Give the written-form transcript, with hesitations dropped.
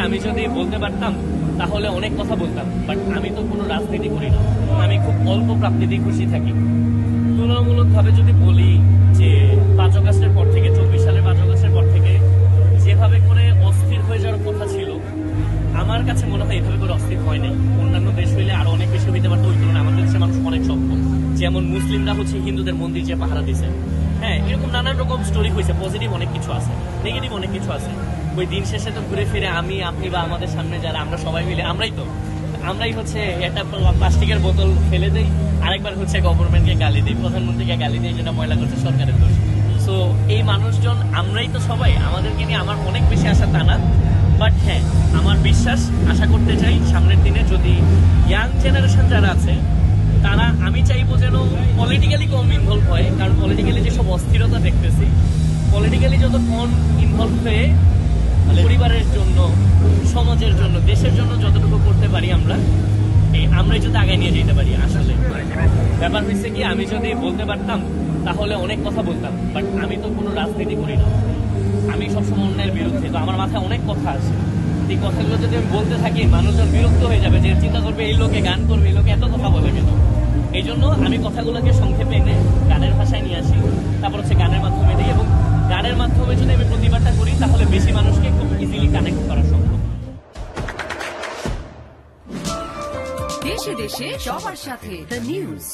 আমি যদি বলতে পারতাম তাহলে অনেক কথা বলতাম, বাট আমি তো কোনো রাজনীতি করি না, আমি খুব অল্প প্রাপ্তিতেই খুশি থাকি। তুলনামূলকভাবে যদি বলি যে 5 আগস্টের পর থেকে, 24 সালের 5 আগস্টের পর থেকে যেভাবে করে অস্থির হয়ে যাওয়ার কথা ছিল, আমার কাছে মনে হয় এভাবে করে অস্থির হয় নাই। অন্যান্য দেশ হইলে আরো অনেক বেশি হইতে পারতো, ওই তুলনায় আমাদের দেশের মানুষ অনেক সভ্য। যেমন মুসলিমরা হচ্ছে হিন্দুদের মন্দির যে পাহারা দিছে, হ্যাঁ, এরকম নানান রকম স্টোরি হয়েছে। পজিটিভ অনেক কিছু আছে, নেগেটিভ অনেক কিছু আছে। ওই দিন শেষে তো ঘুরে ফিরে আমি, আপনি বা আমাদের সামনে যারা আমরা সবাই মিলে আমরাই হচ্ছে একটা প্লাস্টিকের বোতল ফেলে দেই, আরেকবার হচ্ছে গভর্নমেন্টকে গালি দিই, প্রধানমন্ত্রীকে গালি দিই, যেটা ময়লা করছে সরকারের দোষ। সো এই মানুষজন আমরাই তো সবাই, আমাদেরকে নিয়ে আমার অনেক বেশি আশা তা না, বাট হ্যাঁ, আমার বিশ্বাস, আশা করতে চাই সামনের দিনে যদি ইয়াং জেনারেশন যারা আছে তারা, আমি চাইবো যেন পলিটিক্যালি কম ইনভলভ হয়, কারণ পলিটিক্যালি যেসব অস্থিরতা দেখতেছি, পলিটিক্যালি যত কম ইনভলভ হয়ে পরিবারের জন্য, সমাজের জন্য, দেশের জন্য যতটুকু করতে পারি আমরাই যদি আগে নিয়ে যেতে পারি। আসলে ব্যাপার হচ্ছে কি, আমি যদি বলতে পারতাম তাহলে অনেক কথা বলতাম, বাট আমি তো কোনো রাজনীতি করি না, আমি সবসময় অন্যায়ের বিরুদ্ধে। তো আমার মাথায় অনেক কথা আছে, এই কথাগুলো যদি আমি বলতে থাকি মানুষজন বিরক্ত হয়ে যাবে, যে চিন্তা করবে এই লোকে গান করবে, এই লোকে এত কথা বলে কেন। এই জন্য আমি কথাগুলোকে সংক্ষেপে এনে গানের ভাষায় নিয়ে আসি, তারপর হচ্ছে গানের মাধ্যমে দিই, এবং গানের মাধ্যমে যদি আমি প্রতিবাদটা করি তাহলে বেশি মানুষকে খুব ইজিলি কানেক্ট করা সম্ভব। দেশে দেশে সবার সাথে দ্য নিউজ।